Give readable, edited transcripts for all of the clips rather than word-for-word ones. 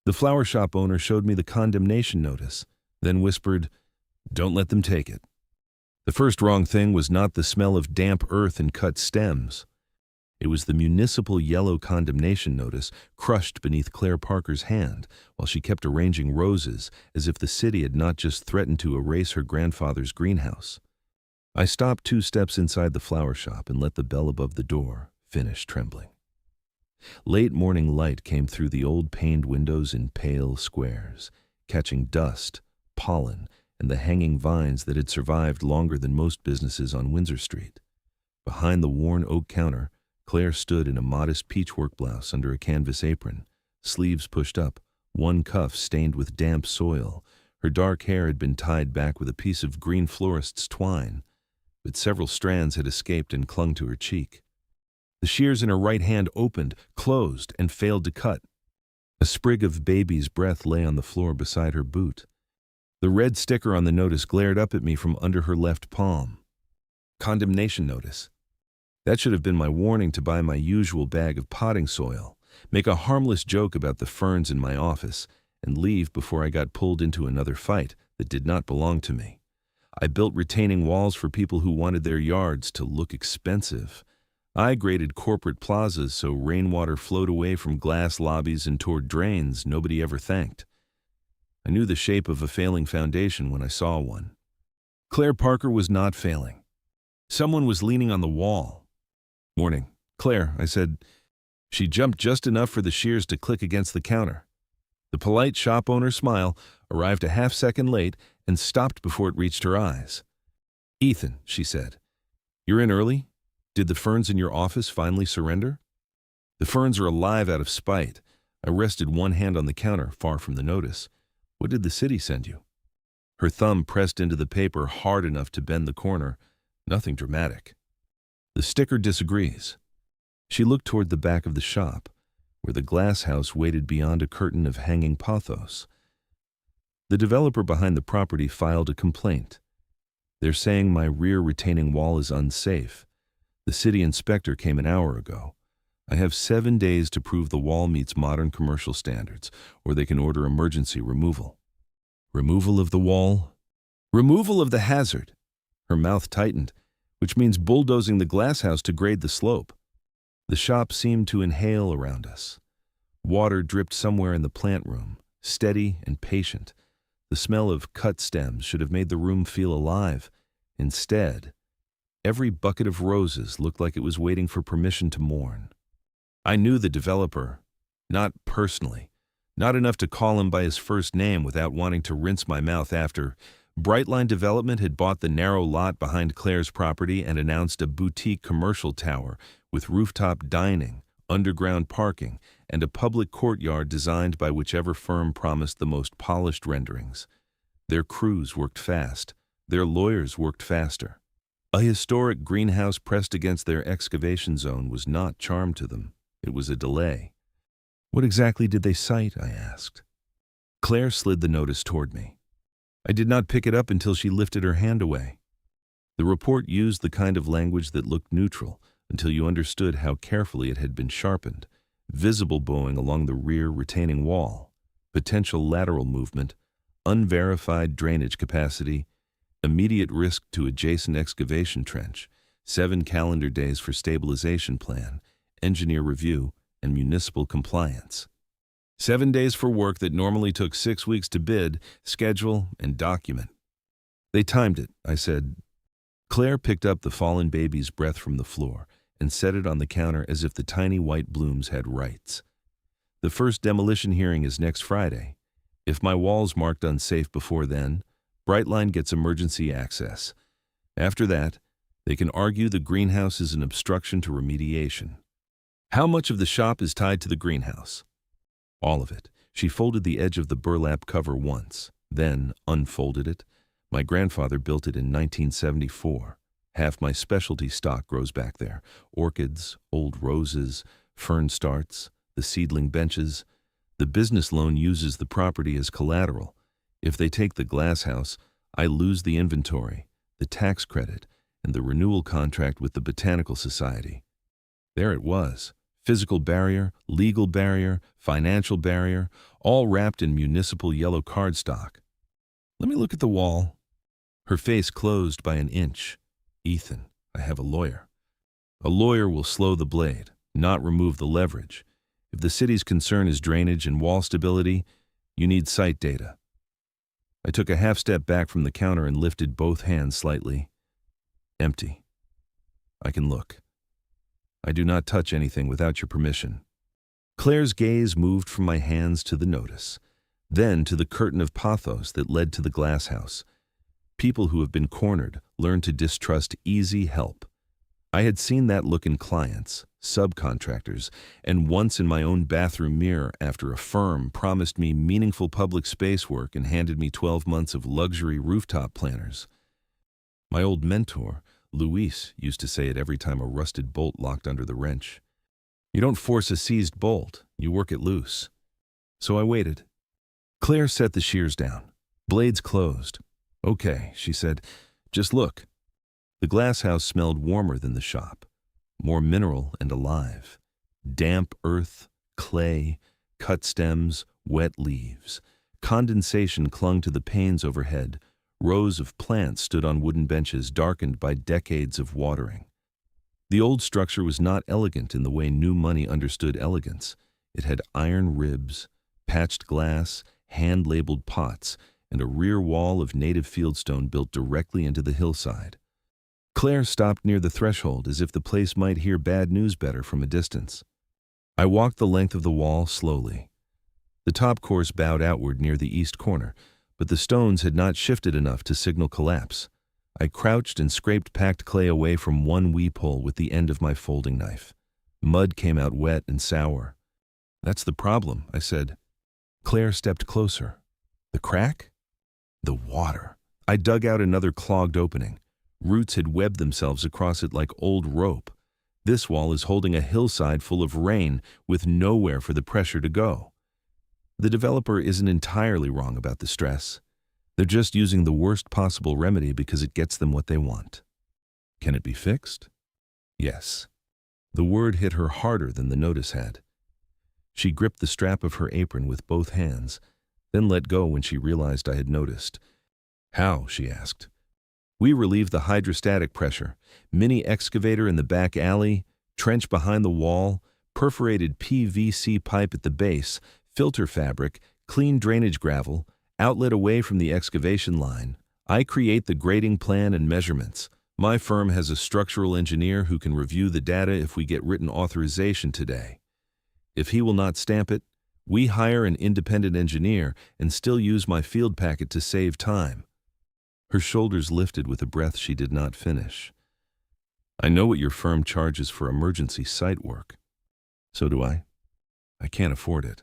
The flower shop owner showed me the condemnation notice, then whispered, "Don't let them take it." The first wrong thing was not the smell of damp earth and cut stems. It was the municipal yellow condemnation notice crushed beneath Claire Parker's hand while she kept arranging roses as if the city had not just threatened to erase her grandfather's greenhouse. I stopped 2 steps inside the flower shop and let the bell above the door finish trembling. Late morning light came through the old paned windows in pale squares, catching dust, pollen, and the hanging vines that had survived longer than most businesses on Windsor Street. Behind the worn oak counter, Claire stood in a modest peachwork blouse under a canvas apron, sleeves pushed up, one cuff stained with damp soil. Her dark hair had been tied back with a piece of green florist's twine, but several strands had escaped and clung to her cheek. The shears in her right hand opened, closed, and failed to cut. A sprig of baby's breath lay on the floor beside her boot. The red sticker on the notice glared up at me from under her left palm. Condemnation notice. That should have been my warning to buy my usual bag of potting soil, make a harmless joke about the ferns in my office, and leave before I got pulled into another fight that did not belong to me. I built retaining walls for people who wanted their yards to look expensive. I graded corporate plazas so rainwater flowed away from glass lobbies and toward drains nobody ever thanked. I knew the shape of a failing foundation when I saw one. Claire Parker was not failing. Someone was leaning on the wall. "Morning, Claire," I said. She jumped just enough for the shears to click against the counter. The polite shop owner smile arrived a half-second late and stopped before it reached her eyes. "Ethan," she said, "you're in early? Did the ferns in your office finally surrender?" "The ferns are alive out of spite." I rested one hand on the counter, far from the notice. "What did the city send you?" Her thumb pressed into the paper hard enough to bend the corner. Nothing dramatic. "The sticker disagrees." She looked toward the back of the shop, where the glass house waited beyond a curtain of hanging pothos. The developer behind the property filed a complaint. "They're saying my rear retaining wall is unsafe. The city inspector came an hour ago. I have 7 days to prove the wall meets modern commercial standards, or they can order emergency removal." "Removal of the wall?" "Removal of the hazard." Her mouth tightened, which means bulldozing the glass house to grade the slope. The shop seemed to inhale around us. Water dripped somewhere in the plant room, steady and patient. The smell of cut stems should have made the room feel alive. Instead, every bucket of roses looked like it was waiting for permission to mourn. I knew the developer, not personally, not enough to call him by his first name without wanting to rinse my mouth after. Brightline Development had bought the narrow lot behind Claire's property and announced a boutique commercial tower with rooftop dining, underground parking, and a public courtyard designed by whichever firm promised the most polished renderings. Their crews worked fast. Their lawyers worked faster. A historic greenhouse pressed against their excavation zone was not charm to them. It was a delay. "What exactly did they cite?" I asked. Claire slid the notice toward me. I did not pick it up until she lifted her hand away. The report used the kind of language that looked neutral until you understood how carefully it had been sharpened. Visible bowing along the rear retaining wall, potential lateral movement, unverified drainage capacity, immediate risk to adjacent excavation trench, 7 calendar days for stabilization plan, engineer review, and municipal compliance. 7 days for work that normally took 6 weeks to bid, schedule, and document. "They timed it," I said. Claire picked up the fallen baby's breath from the floor and set it on the counter as if the tiny white blooms had rights. "The first demolition hearing is next Friday. If my wall's marked unsafe before then, Brightline gets emergency access. After that, they can argue the greenhouse is an obstruction to remediation." "How much of the shop is tied to the greenhouse?" "All of it." She folded the edge of the burlap cover once, then unfolded it. "My grandfather built it in 1974. Half my specialty stock grows back there. Orchids, old roses, fern starts, the seedling benches. The business loan uses the property as collateral. If they take the glass house, I lose the inventory, the tax credit, and the renewal contract with the Botanical Society." There it was, Physical barrier, legal barrier, financial barrier, all wrapped in municipal yellow cardstock. Let me look at the wall. Her face closed by an inch. Ethan, I have a lawyer. A lawyer will slow the blade, not remove the leverage. If the city's concern is drainage and wall stability, you need site data. I took a half step back from the counter and lifted both hands slightly. Empty. I can look. I do not touch anything without your permission. Claire's gaze moved from my hands to the notice, then to the curtain of pathos that led to the glass house. People who have been cornered learn to distrust easy help. I had seen that look in clients, subcontractors, and once in my own bathroom mirror after a firm promised me meaningful public space work and handed me 12 months of luxury rooftop planners. My old mentor, Luis, used to say it every time a rusted bolt locked under the wrench. You don't force a seized bolt, you work it loose. So I waited. Claire set the shears down. Blades closed. Okay, she said, just look. The glass house smelled warmer than the shop, more mineral and alive. Damp earth, clay, cut stems, wet leaves. Condensation clung to the panes overhead. Rows of plants stood on wooden benches darkened by decades of watering. The old structure was not elegant in the way new money understood elegance. It had iron ribs, patched glass, hand-labeled pots, and a rear wall of native fieldstone built directly into the hillside. Claire stopped near the threshold as if the place might hear bad news better from a distance. I walked the length of the wall slowly. The top course bowed outward near the east corner, but the stones had not shifted enough to signal collapse. I crouched and scraped packed clay away from one weep hole with the end of my folding knife. Mud came out wet and sour. That's the problem, I said. Claire stepped closer. The crack? The water. I dug out another clogged opening. Roots had webbed themselves across it like old rope. This wall is holding a hillside full of rain with nowhere for the pressure to go. The developer isn't entirely wrong about the stress. They're just using the worst possible remedy because it gets them what they want. Can it be fixed? Yes. The word hit her harder than the notice had. She gripped the strap of her apron with both hands, then let go when she realized I had noticed. How? She asked. We relieved the hydrostatic pressure. Mini excavator in the back alley, trench behind the wall, perforated PVC pipe at the base, filter fabric, clean drainage gravel, outlet away from the excavation line. I create the grading plan and measurements. My firm has a structural engineer who can review the data if we get written authorization today. If he will not stamp it, we hire an independent engineer and still use my field packet to save time. Her shoulders lifted with a breath she did not finish. I know what your firm charges for emergency site work. So do I. I can't afford it.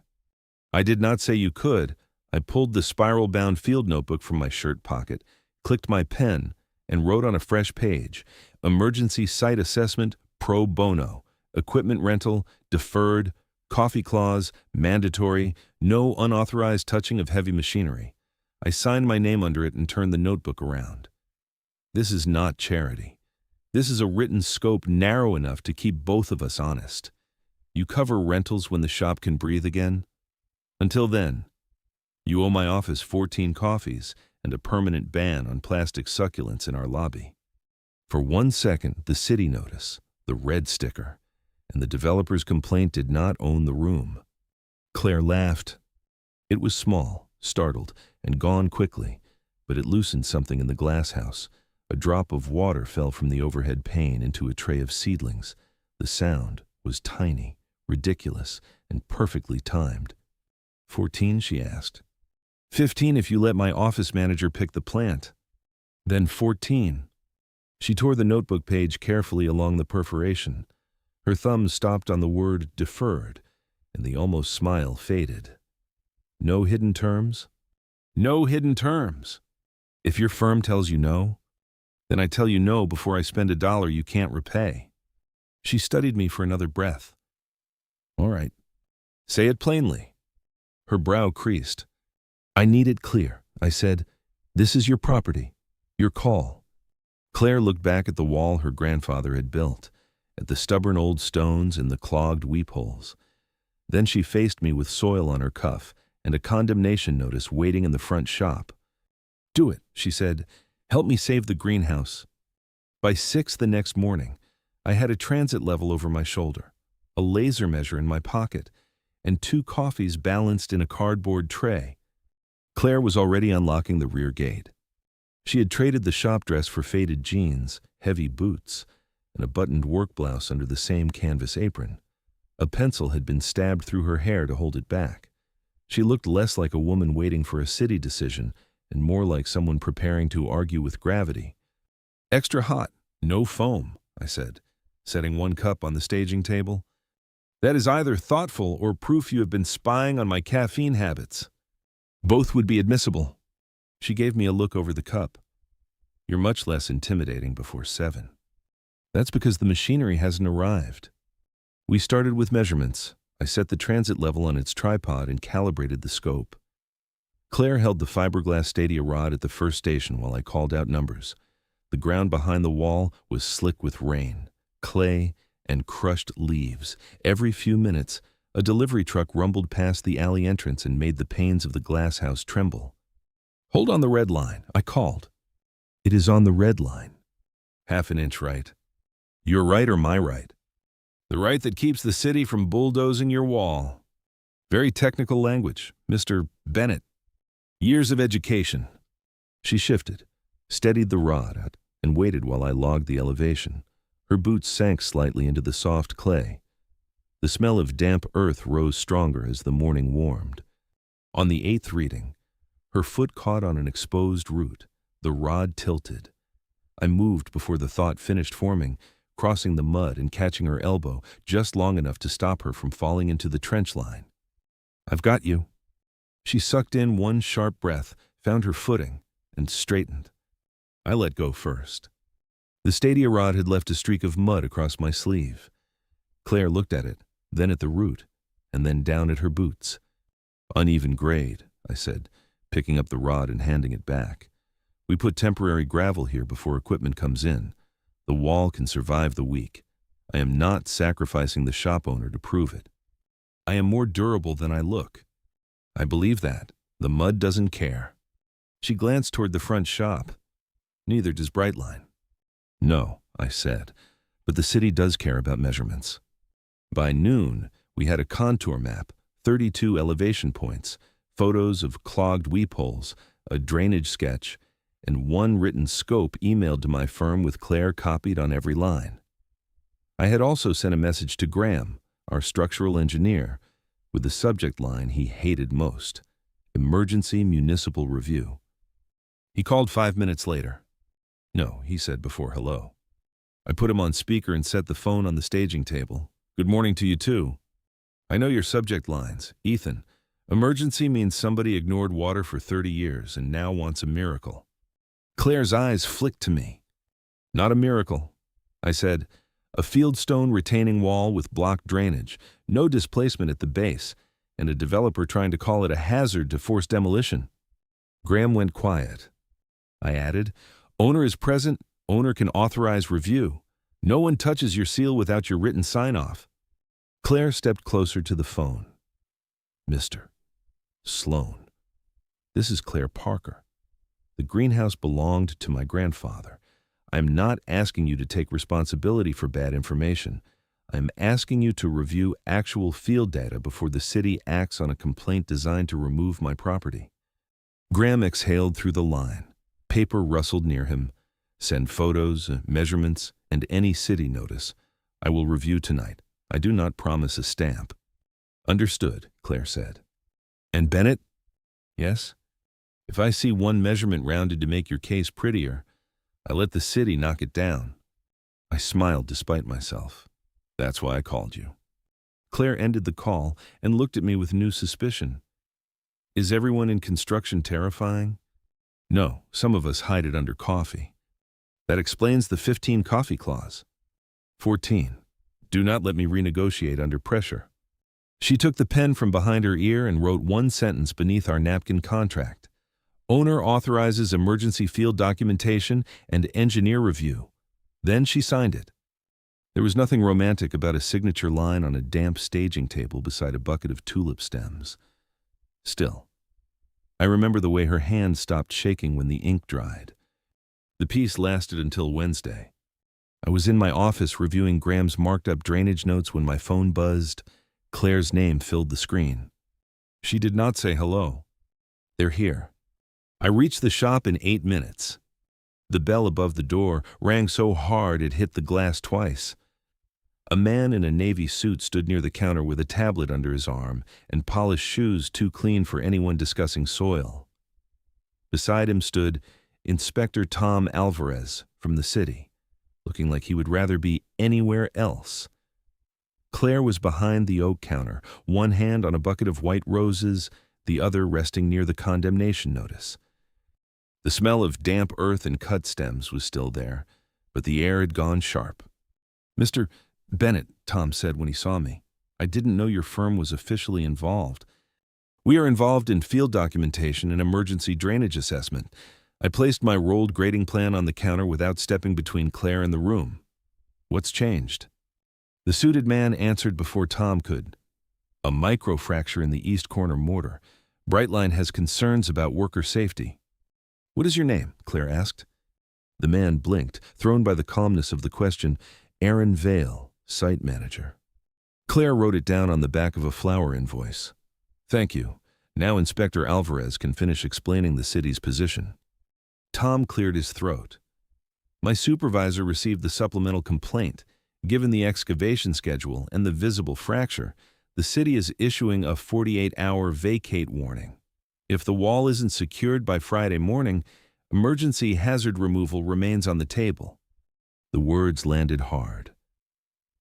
I did not say you could. I pulled the spiral-bound field notebook from my shirt pocket, clicked my pen, and wrote on a fresh page, emergency site assessment pro bono, equipment rental, deferred, coffee clause, mandatory, no unauthorized touching of heavy machinery. I signed my name under it and turned the notebook around. This is not charity. This is a written scope narrow enough to keep both of us honest. You cover rentals when the shop can breathe again? Until then, you owe my office 14 coffees and a permanent ban on plastic succulents in our lobby. For 1 second, the city notice, the red sticker, and the developer's complaint did not own the room. Claire laughed. It was small, startled, and gone quickly, but it loosened something in the glass house. A drop of water fell from the overhead pane into a tray of seedlings. The sound was tiny, ridiculous, and perfectly timed. 14, she asked. 15 if you let my office manager pick the plant. Then 14. She tore the notebook page carefully along the perforation. Her thumb stopped on the word deferred, and the almost smile faded. No hidden terms? No hidden terms. If your firm tells you no, then I tell you no before I spend $1 you can't repay. She studied me for another breath. All right. Say it plainly. Her brow creased. I need it clear, I said. This is your property, your call. Claire looked back at the wall her grandfather had built. at the stubborn old stones and the clogged weepholes. Then she faced me with soil on her cuff and a condemnation notice waiting in the front shop. "Do it," she said. "Help me save the greenhouse." By 6 the next morning, I had a transit level over my shoulder, a laser measure in my pocket, and 2 coffees balanced in a cardboard tray. Claire was already unlocking the rear gate. She had traded the shop dress for faded jeans, heavy boots, and a buttoned work blouse under the same canvas apron. A pencil had been stabbed through her hair to hold it back. She looked less like a woman waiting for a city decision and more like someone preparing to argue with gravity. "Extra hot, no foam," I said, setting 1 cup on the staging table. "That is either thoughtful or proof you have been spying on my caffeine habits. Both would be admissible." She gave me a look over the cup. "You're much less intimidating before 7. "That's because the machinery hasn't arrived." We started with measurements. I set the transit level on its tripod and calibrated the scope. Claire held the fiberglass stadia rod at the first station while I called out numbers. The ground behind the wall was slick with rain, clay, and crushed leaves. Every few minutes, a delivery truck rumbled past the alley entrance and made the panes of the glass house tremble. "Hold on the red line," I called. "It is on the red line." "Half an inch right." "Your right or my right?" "The right that keeps the city from bulldozing your wall." "Very technical language, Mr. Bennett. Years of education." She shifted, steadied the rod, and waited while I logged the elevation. Her boots sank slightly into the soft clay. The smell of damp earth rose stronger as the morning warmed. On the 8th reading, her foot caught on an exposed root. The rod tilted. I moved before the thought finished forming, crossing the mud and catching her elbow just long enough to stop her from falling into the trench line. "I've got you." She sucked in 1 sharp breath, found her footing, and straightened. I let go first. The stadia rod had left a streak of mud across my sleeve. Claire looked at it, then at the root, and then down at her boots. "Uneven grade," I said, picking up the rod and handing it back. "We put temporary gravel here before equipment comes in. The wall can survive the week. I am not sacrificing the shop owner to prove it. I am more durable than I look. I believe that. The mud doesn't care." She glanced toward the front shop. "Neither does Brightline." "No," I said, "but the city does care about measurements." By noon, we had a contour map, 32 elevation points, photos of clogged weepholes, a drainage sketch, and 1 written scope emailed to my firm with Claire copied on every line. I had also sent a message to Graham, our structural engineer, with the subject line he hated most: Emergency Municipal Review. He called 5 minutes later. "No," he said before hello. I put him on speaker and set the phone on the staging table. "Good morning to you too. I know your subject lines. Ethan, emergency means somebody ignored water for 30 years and now wants a miracle." Claire's eyes flicked to me. "Not a miracle," I said. "A fieldstone retaining wall with blocked drainage, no displacement at the base, and a developer trying to call it a hazard to force demolition." Graham went quiet. I added, "Owner is present. Owner can authorize review. No one touches your seal without your written sign-off." Claire stepped closer to the phone. "Mr. Sloan, this is Claire Parker. The greenhouse belonged to my grandfather. I'm not asking you to take responsibility for bad information. I'm asking you to review actual field data before the city acts on a complaint designed to remove my property." Graham exhaled through the line. Paper rustled near him. "Send photos, measurements, and any city notice. I will review tonight. I do not promise a stamp." "Understood," Claire said. "And Bennett?" "Yes? If I see 1 measurement rounded to make your case prettier, I let the city knock it down." I smiled despite myself. "That's why I called you." Claire ended the call and looked at me with new suspicion. "Is everyone in construction terrifying?" "No, some of us hide it under coffee." "That explains the 15 coffee clause." 14. Do not let me renegotiate under pressure." She took the pen from behind her ear and wrote 1 sentence beneath our napkin contract. "Owner authorizes emergency field documentation and engineer review." Then she signed it. There was nothing romantic about a signature line on a damp staging table beside a bucket of tulip stems. Still, I remember the way her hand stopped shaking when the ink dried. The piece lasted until Wednesday. I was in my office reviewing Graham's marked-up drainage notes when my phone buzzed. Claire's name filled the screen. She did not say hello. "They're here." I reached the shop in 8 minutes. The bell above the door rang so hard it hit the glass twice. A man in a navy suit stood near the counter with a tablet under his arm and polished shoes too clean for anyone discussing soil. Beside him stood Inspector Tom Alvarez from the city, looking like he would rather be anywhere else. Claire was behind the oak counter, one hand on a bucket of white roses, the other resting near the condemnation notice. The smell of damp earth and cut stems was still there, but the air had gone sharp. "Mr. Bennett," Tom said when he saw me, "I didn't know your firm was officially involved." "We are involved in field documentation and emergency drainage assessment." I placed my rolled grading plan on the counter without stepping between Claire and the room. "What's changed?" The suited man answered before Tom could. "A microfracture in the east corner mortar. Brightline has concerns about worker safety." "What is your name?" Claire asked. The man blinked, thrown by the calmness of the question. "Aaron Vale, site manager." Claire wrote it down on the back of a flower invoice. "Thank you. Now Inspector Alvarez can finish explaining the city's position." Tom cleared his throat. "My supervisor received the supplemental complaint. Given the excavation schedule and the visible fracture, the city is issuing a 48-hour vacate warning. If the wall isn't secured by Friday morning, emergency hazard removal remains on the table." The words landed hard.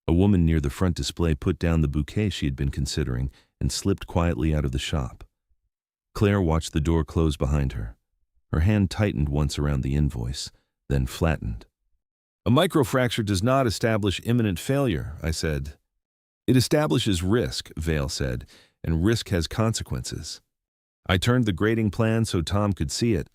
A woman near the front display put down the bouquet she had been considering and slipped quietly out of the shop. Claire watched the door close behind her. Her hand tightened once around the invoice, then flattened. "A microfracture does not establish imminent failure," I said. "It establishes risk," Vale said, "and risk has consequences." I turned the grading plan so Tom could see it.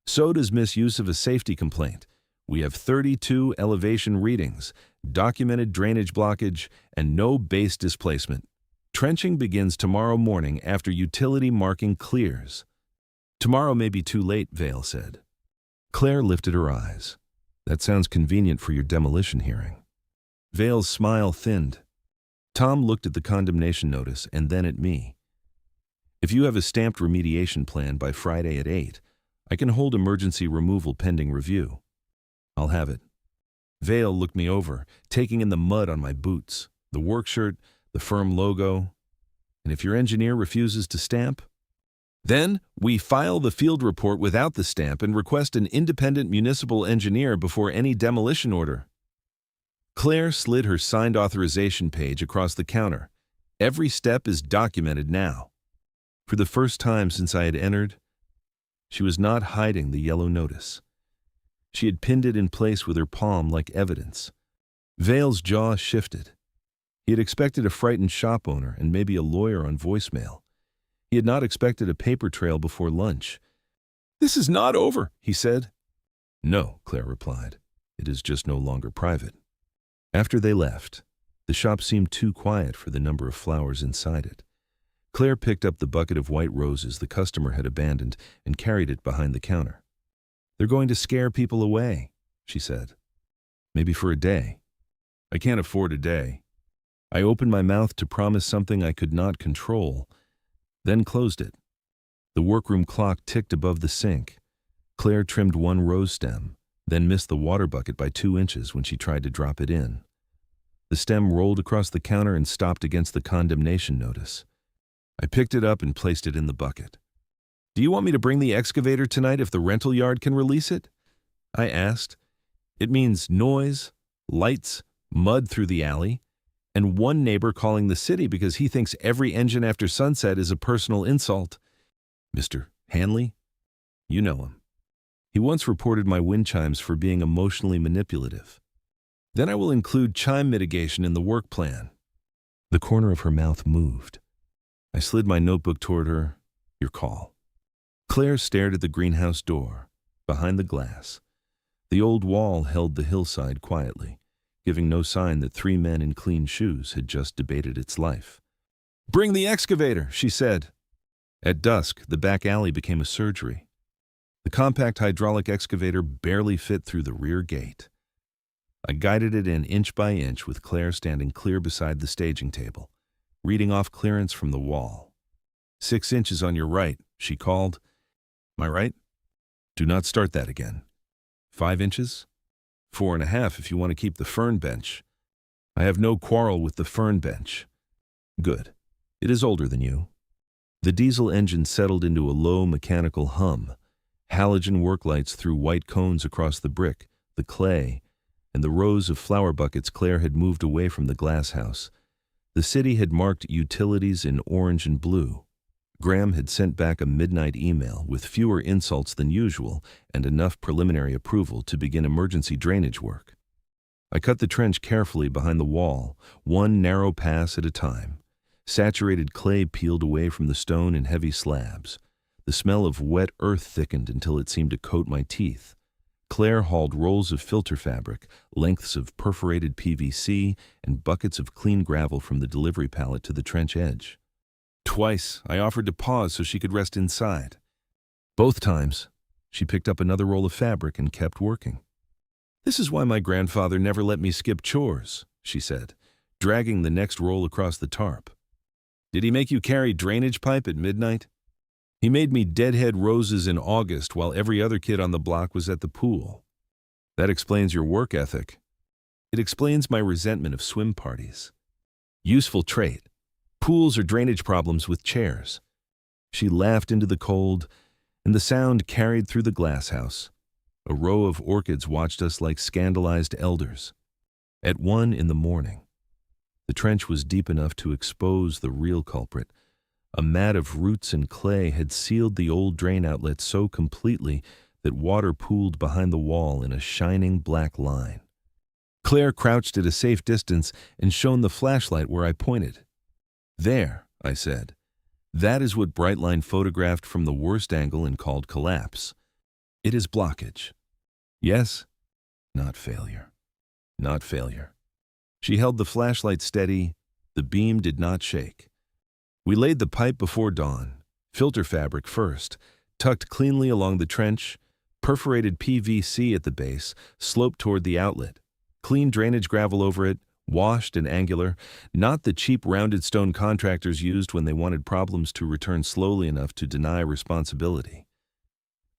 "So does misuse of a safety complaint. We have 32 elevation readings, documented drainage blockage, and no base displacement. Trenching begins tomorrow morning after utility marking clears." "Tomorrow may be too late," Vale said. Claire lifted her eyes. "That sounds convenient for your demolition hearing." Vale's smile thinned. Tom looked at the condemnation notice and then at me. "If you have a stamped remediation plan by Friday at 8, I can hold emergency removal pending review." "I'll have it." Vale looked me over, taking in the mud on my boots, the work shirt, the firm logo. "And if your engineer refuses to stamp?" "Then we file the field report without the stamp and request an independent municipal engineer before any demolition order." Claire slid her signed authorization page across the counter. "Every step is documented now." For the first time since I had entered, she was not hiding the yellow notice. She had pinned it in place with her palm like evidence. Vale's jaw shifted. He had expected a frightened shop owner and maybe a lawyer on voicemail. He had not expected a paper trail before lunch. "This is not over," he said. "No," Claire replied. "It is just no longer private." After they left, the shop seemed too quiet for the number of flowers inside it. Claire picked up the bucket of white roses the customer had abandoned and carried it behind the counter. "They're going to scare people away," she said. "Maybe for a day." "I can't afford a day." I opened my mouth to promise something I could not control, then closed it. The workroom clock ticked above the sink. Claire trimmed one rose stem, then missed the water bucket by 2 inches when she tried to drop it in. The stem rolled across the counter and stopped against the condemnation notice. I picked it up and placed it in the bucket. "Do you want me to bring the excavator tonight if the rental yard can release it?" I asked. "It means noise, lights, mud through the alley, and one neighbor calling the city because he thinks every engine after sunset is a personal insult. Mr. Hanley? You know him. He once reported my wind chimes for being emotionally manipulative. Then I will include chime mitigation in the work plan." The corner of her mouth moved. I slid my notebook toward her. "Your call." Claire stared at the greenhouse door, behind the glass. The old wall held the hillside quietly. giving no sign that 3 men in clean shoes had just debated its life. "Bring the excavator," she said. At dusk, the back alley became a surgery. The compact hydraulic excavator barely fit through the rear gate. I guided it in inch by inch with Claire standing clear beside the staging table, reading off clearance from the wall. 6 inches on your right, she called. My right? Do not start that again. 5 inches? 4.5 if you want to keep the fern bench. I have no quarrel with the fern bench. Good. It is older than you. The diesel engine settled into a low mechanical hum. Halogen work lights threw white cones across the brick, the clay, and the rows of flower buckets. Claire had moved away from the glass house. The city had marked utilities in orange and blue. Graham had sent back a midnight email with fewer insults than usual and enough preliminary approval to begin emergency drainage work. I cut the trench carefully behind the wall, one narrow pass at a time. Saturated clay peeled away from the stone in heavy slabs. The smell of wet earth thickened until it seemed to coat my teeth. Claire hauled rolls of filter fabric, lengths of perforated PVC, and buckets of clean gravel from the delivery pallet to the trench edge. Twice, I offered to pause so she could rest inside. Both times, she picked up another roll of fabric and kept working. "This is why my grandfather never let me skip chores," she said, dragging the next roll across the tarp. "Did he make you carry drainage pipe at midnight? He made me deadhead roses in August while every other kid on the block was at the pool. That explains your work ethic. It explains my resentment of swim parties. Useful trait. Pools or drainage problems with chairs." She laughed into the cold, and the sound carried through the glass house. A row of orchids watched us like scandalized elders. At 1 in the morning, the trench was deep enough to expose the real culprit. A mat of roots and clay had sealed the old drain outlet so completely that water pooled behind the wall in a shining black line. Claire crouched at a safe distance and shone the flashlight where I pointed. "There," I said. "That is what Brightline photographed from the worst angle and called collapse. It is blockage. Yes, not failure. Not failure." She held the flashlight steady. The beam did not shake. We laid the pipe before dawn, filter fabric first, tucked cleanly along the trench, perforated PVC at the base, sloped toward the outlet, clean drainage gravel over it, washed and angular, not the cheap rounded stone contractors used when they wanted problems to return slowly enough to deny responsibility.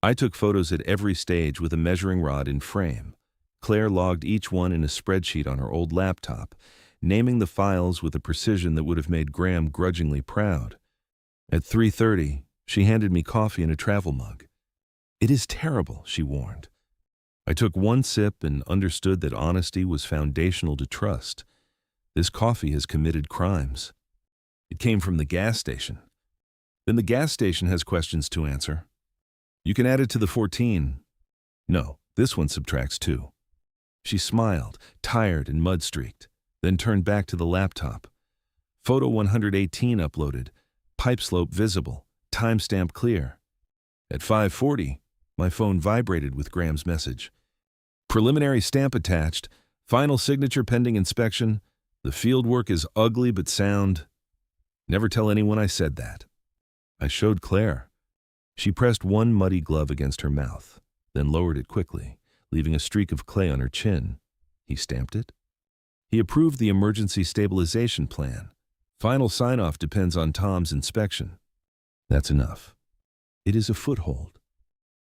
I took photos at every stage with a measuring rod in frame. Claire logged each one in a spreadsheet on her old laptop, naming the files with a precision that would have made Graham grudgingly proud. At 3:30, she handed me coffee in a travel mug. "It is terrible," she warned. I took one sip and understood that honesty was foundational to trust. This coffee has committed crimes. It came from the gas station. Then the gas station has questions to answer. "You can add it to the 14. No, this one subtracts 2. She smiled, tired and mud-streaked, then turned back to the laptop. Photo 118 uploaded, pipe slope visible, timestamp clear. At 5:40, my phone vibrated with Graham's message. "Preliminary stamp attached, final signature pending inspection. The field work is ugly but sound. Never tell anyone I said that." I showed Claire. She pressed one muddy glove against her mouth, then lowered it quickly, leaving a streak of clay on her chin. He stamped it. He approved the emergency stabilization plan. Final sign-off depends on Tom's inspection. That's enough. It is a foothold.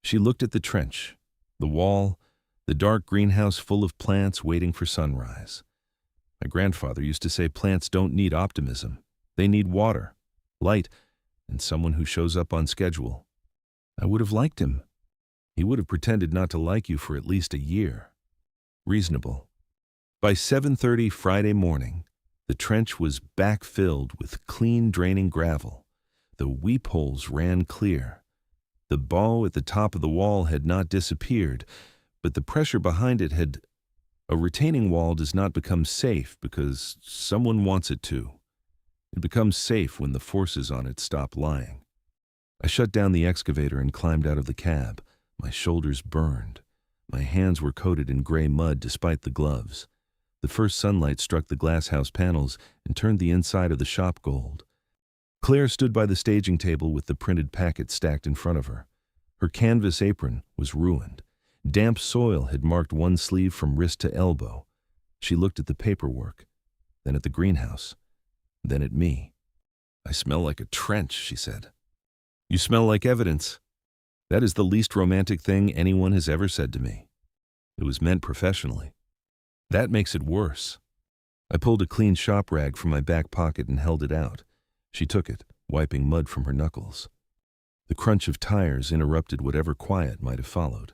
She looked at the trench, the wall, the dark greenhouse full of plants waiting for sunrise. My grandfather used to say plants don't need optimism. They need water, light, and someone who shows up on schedule. I would have liked him. He would have pretended not to like you for at least a year. Reasonable. By 7:30 Friday morning, the trench was backfilled with clean draining gravel. The weep holes ran clear. The bow at the top of the wall had not disappeared, but the pressure behind it had. A retaining wall does not become safe because someone wants it to. It becomes safe when the forces on it stop lying. I shut down the excavator and climbed out of the cab. My shoulders burned. My hands were coated in gray mud despite the gloves. The first sunlight struck the glass house panels and turned the inside of the shop gold. Claire stood by the staging table with the printed packet stacked in front of her. Her canvas apron was ruined. Damp soil had marked one sleeve from wrist to elbow. She looked at the paperwork, then at the greenhouse, then at me. "I smell like a trench," she said. "You smell like evidence." That is the least romantic thing anyone has ever said to me. It was meant professionally. That makes it worse. I pulled a clean shop rag from my back pocket and held it out. She took it, wiping mud from her knuckles. The crunch of tires interrupted whatever quiet might have followed.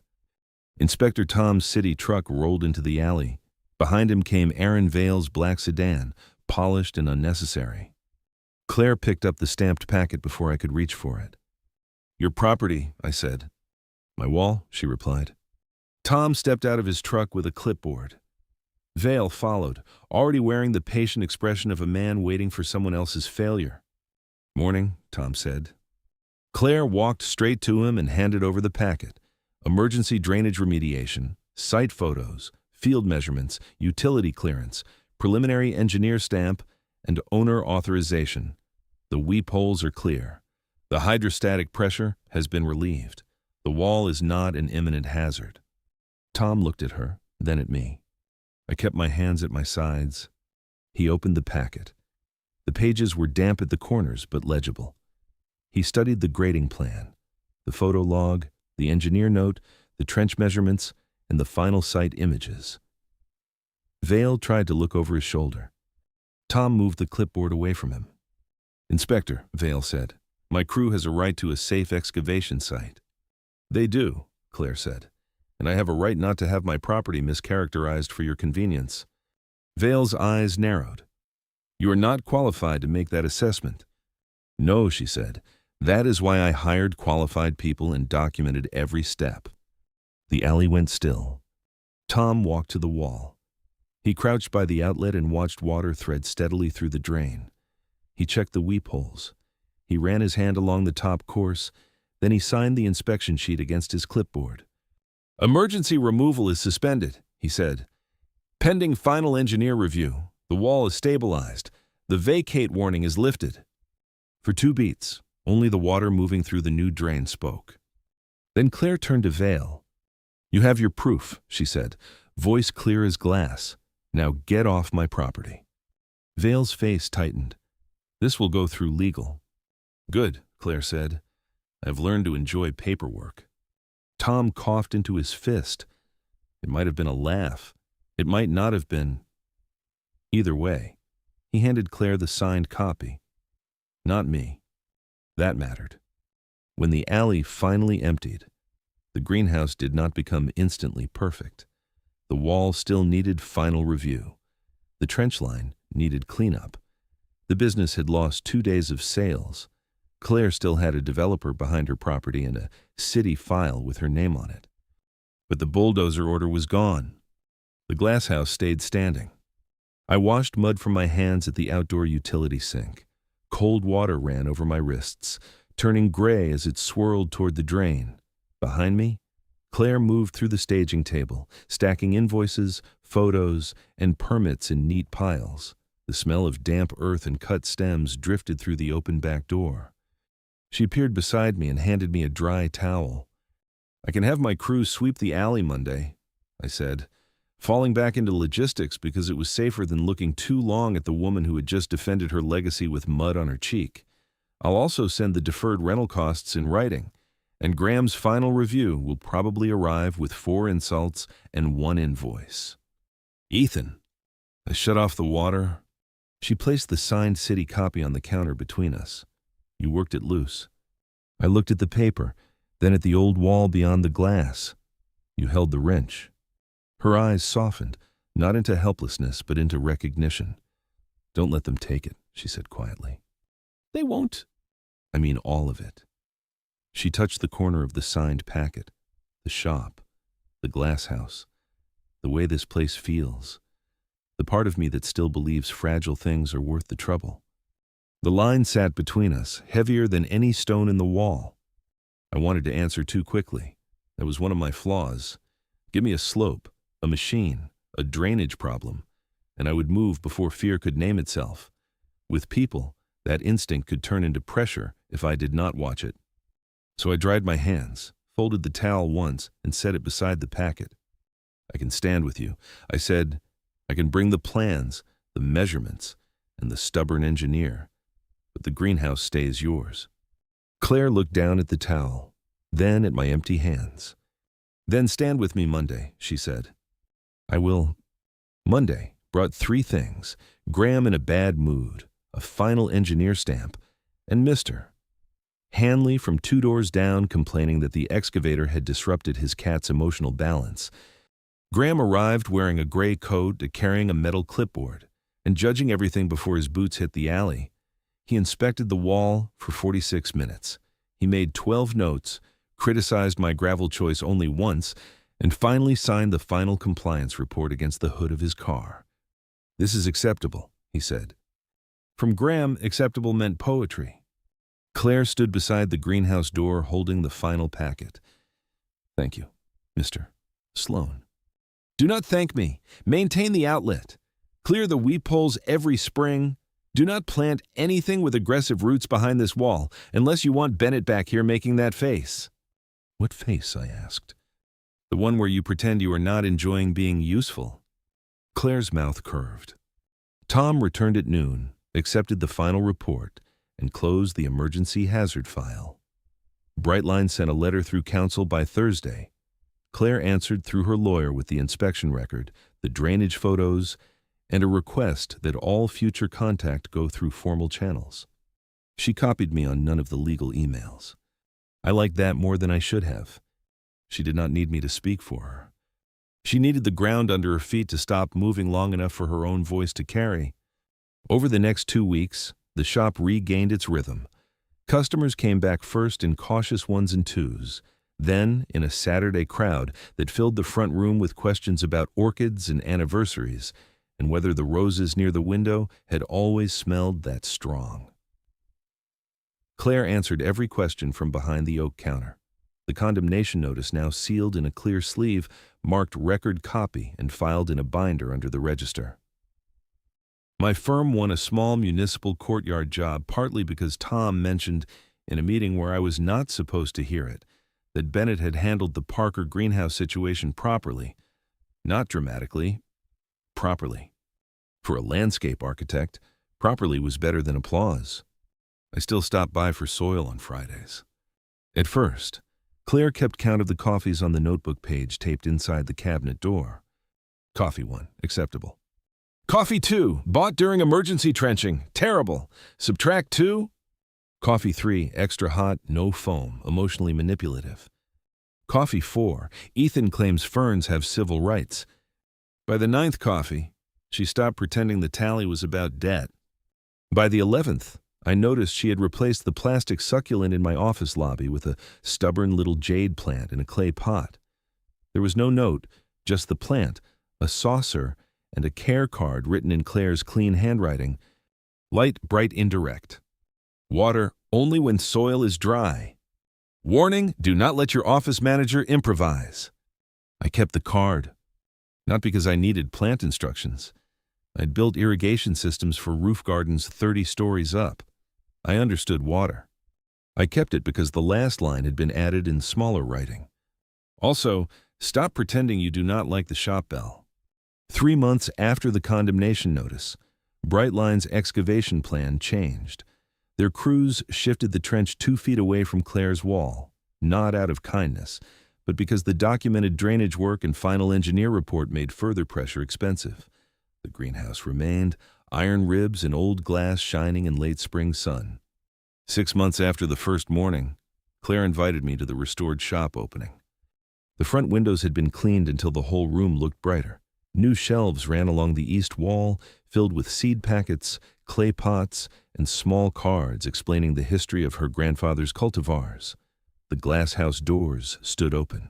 Inspector Tom's city truck rolled into the alley. Behind him came Aaron Vale's black sedan, polished and unnecessary. Claire picked up the stamped packet before I could reach for it. "Your property," I said. "My wall," she replied. Tom stepped out of his truck with a clipboard. Vale followed, already wearing the patient expression of a man waiting for someone else's failure. "Morning," Tom said. Claire walked straight to him and handed over the packet. Emergency drainage remediation, site photos, field measurements, utility clearance, preliminary engineer stamp, and owner authorization. The weep holes are clear. The hydrostatic pressure has been relieved. The wall is not an imminent hazard. Tom looked at her, then at me. I kept my hands at my sides. He opened the packet. The pages were damp at the corners, but legible. He studied the grading plan, the photo log, the engineer note, the trench measurements, and the final site images. Vale tried to look over his shoulder. Tom moved the clipboard away from him. "Inspector," Vale said, "my crew has a right to a safe excavation site." "They do," Claire said, "and I have a right not to have my property mischaracterized for your convenience." Vale's eyes narrowed. "You are not qualified to make that assessment." "No," she said. "That is why I hired qualified people and documented every step." The alley went still. Tom walked to the wall. He crouched by the outlet and watched water thread steadily through the drain. He checked the weep holes. He ran his hand along the top course, then he signed the inspection sheet against his clipboard. "Emergency removal is suspended," he said. "Pending final engineer review. The wall is stabilized. The vacate warning is lifted." For 2 beats, only the water moving through the new drain spoke. Then Claire turned to Vale. "You have your proof," she said, voice clear as glass. "Now get off my property." Vale's face tightened. "This will go through legal." "Good," Claire said. "I've learned to enjoy paperwork." Tom coughed into his fist. It might have been a laugh. It might not have been. Either way, he handed Claire the signed copy. Not me. That mattered. When the alley finally emptied, the greenhouse did not become instantly perfect. The wall still needed final review. The trench line needed cleanup. The business had lost 2 days of sales. Claire still had a developer behind her property and a city file with her name on it. But the bulldozer order was gone. The glass house stayed standing. I washed mud from my hands at the outdoor utility sink. Cold water ran over my wrists, turning gray as it swirled toward the drain. Behind me, Claire moved through the staging table, stacking invoices, photos, and permits in neat piles. The smell of damp earth and cut stems drifted through the open back door. She appeared beside me and handed me a dry towel. "I can have my crew sweep the alley Monday," I said, falling back into logistics because it was safer than looking too long at the woman who had just defended her legacy with mud on her cheek. "I'll also send the deferred rental costs in writing, and Graham's final review will probably arrive with 4 insults and 1 invoice." "Ethan." I shut off the water. She placed the signed city copy on the counter between us. "You worked it loose." I looked at the paper, then at the old wall beyond the glass. "You held the wrench." Her eyes softened, not into helplessness, but into recognition. "Don't let them take it," she said quietly. "They won't." "I mean all of it." She touched the corner of the signed packet, the shop, the glass house, the way this place feels, the part of me that still believes fragile things are worth the trouble. The line sat between us, heavier than any stone in the wall. I wanted to answer too quickly. That was one of my flaws. Give me a slope, a machine, a drainage problem, and I would move before fear could name itself. With people, that instinct could turn into pressure if I did not watch it. So I dried my hands, folded the towel once, and set it beside the packet. I can stand with you. I said, I can bring the plans, the measurements, and the stubborn engineer, but the greenhouse stays yours. Claire looked down at the towel, then at my empty hands. Then stand with me Monday, she said. I will. Monday brought 3 things: Graham in a bad mood, a final engineer stamp, and Mr. Hanley from 2 doors down complaining that the excavator had disrupted his cat's emotional balance. Graham arrived wearing a gray coat and carrying a metal clipboard, and judging everything before his boots hit the alley. He inspected the wall for 46 minutes. He made 12 notes, criticized my gravel choice only once, and finally signed the final compliance report against the hood of his car. This is acceptable, he said. From Graham, acceptable meant poetry. Claire stood beside the greenhouse door holding the final packet. Thank you, Mr. Sloan. Do not thank me. Maintain the outlet. Clear the weep holes every spring. Do not plant anything with aggressive roots behind this wall, unless you want Bennett back here making that face. What face? I asked. The one where you pretend you are not enjoying being useful. Claire's mouth curved. Tom returned at noon, accepted the final report, and closed the emergency hazard file. Brightline sent a letter through council by Thursday. Claire answered through her lawyer with the inspection record, the drainage photos, and a request that all future contact go through formal channels. She copied me on none of the legal emails. I liked that more than I should have. She did not need me to speak for her. She needed the ground under her feet to stop moving long enough for her own voice to carry. Over the next 2 weeks, the shop regained its rhythm. Customers came back first in cautious 1s and 2s, then in a Saturday crowd that filled the front room with questions about orchids and anniversaries, and whether the roses near the window had always smelled that strong. Claire answered every question from behind the oak counter. The condemnation notice, now sealed in a clear sleeve, marked record copy and filed in a binder under the register. My firm won a small municipal courtyard job partly because Tom mentioned, in a meeting where I was not supposed to hear it, that Bennett had handled the Parker greenhouse situation properly. Not dramatically, properly. For a landscape architect, properly was better than applause. I still stopped by for soil on Fridays. At first, Claire kept count of the coffees on the notebook page taped inside the cabinet door. Coffee 1, acceptable. Coffee 2, bought during emergency trenching, terrible. Subtract 2. Coffee 3, extra hot, no foam, emotionally manipulative. Coffee 4, Ethan claims ferns have civil rights. By the 9th coffee, she stopped pretending the tally was about debt. By the 11th, I noticed she had replaced the plastic succulent in my office lobby with a stubborn little jade plant in a clay pot. There was no note, just the plant, a saucer, and a care card written in Claire's clean handwriting. Light, bright, indirect. Water only when soil is dry. Warning, do not let your office manager improvise. I kept the card, not because I needed plant instructions. I'd built irrigation systems for roof gardens 30 stories up. I understood water. I kept it because the last line had been added in smaller writing. Also, stop pretending you do not like the shop bell. 3 months after the condemnation notice, Brightline's excavation plan changed. Their crews shifted the trench 2 feet away from Claire's wall, not out of kindness, but because the documented drainage work and final engineer report made further pressure expensive. The greenhouse remained, iron ribs and old glass shining in late spring sun. 6 months after the first morning, Claire invited me to the restored shop opening. The front windows had been cleaned until the whole room looked brighter. New shelves ran along the east wall, filled with seed packets, clay pots, and small cards explaining the history of her grandfather's cultivars. The glass house doors stood open.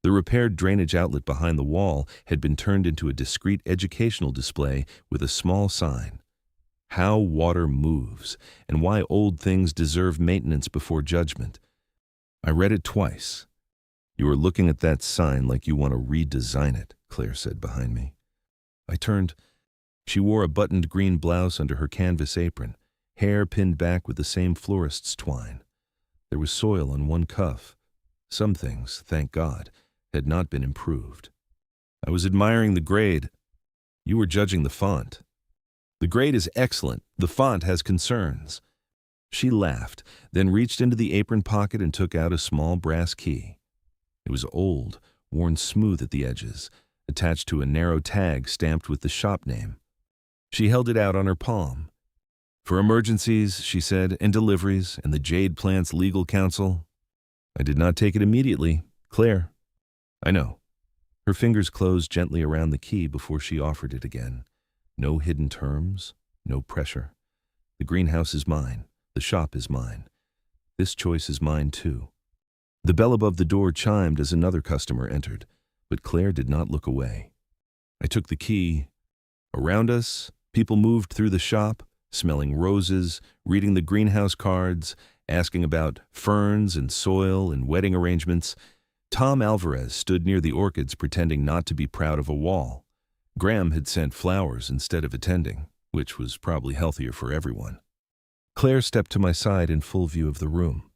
The repaired drainage outlet behind the wall had been turned into a discreet educational display with a small sign. How water moves, and why old things deserve maintenance before judgment. I read it twice. You are looking at that sign like you want to redesign it, Claire said behind me. I turned. She wore a buttoned green blouse under her canvas apron, hair pinned back with the same florist's twine. There was soil on one cuff. Some things, thank God, had not been improved. I was admiring the grade. You were judging the font. The grade is excellent. The font has concerns. She laughed, then reached into the apron pocket and took out a small brass key. It was old, worn smooth at the edges, attached to a narrow tag stamped with the shop name. She held it out on her palm. "For emergencies," she said, "and deliveries, and the Jade Plant's legal counsel." I did not take it immediately. "Claire." "I know." Her fingers closed gently around the key before she offered it again. No hidden terms, no pressure. The greenhouse is mine. The shop is mine. This choice is mine too. The bell above the door chimed as another customer entered, but Claire did not look away. I took the key. Around us, people moved through the shop, smelling roses, reading the greenhouse cards, asking about ferns and soil and wedding arrangements. Tom Alvarez stood near the orchids pretending not to be proud of a wall. Graham had sent flowers instead of attending, which was probably healthier for everyone. Claire stepped to my side in full view of the room.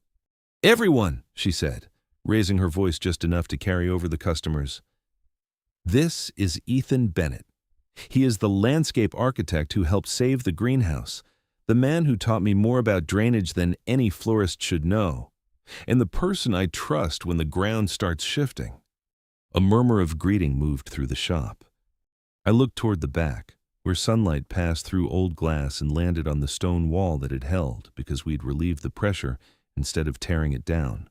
"Everyone," she said, raising her voice just enough to carry over the customers. "This is Ethan Bennett. He is the landscape architect who helped save the greenhouse, the man who taught me more about drainage than any florist should know, and the person I trust when the ground starts shifting." A murmur of greeting moved through the shop. I looked toward the back, where sunlight passed through old glass and landed on the stone wall that it held because we'd relieved the pressure instead of tearing it down.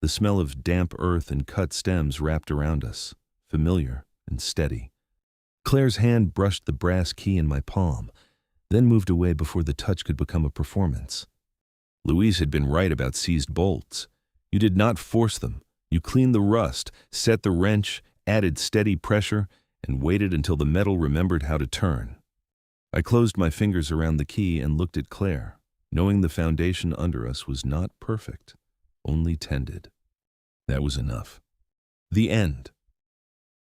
The smell of damp earth and cut stems wrapped around us, familiar and steady. Claire's hand brushed the brass key in my palm, then moved away before the touch could become a performance. Louise had been right about seized bolts. You did not force them. You cleaned the rust, set the wrench, added steady pressure, and waited until the metal remembered how to turn. I closed my fingers around the key and looked at Claire, knowing the foundation under us was not perfect, only tended. That was enough. The end.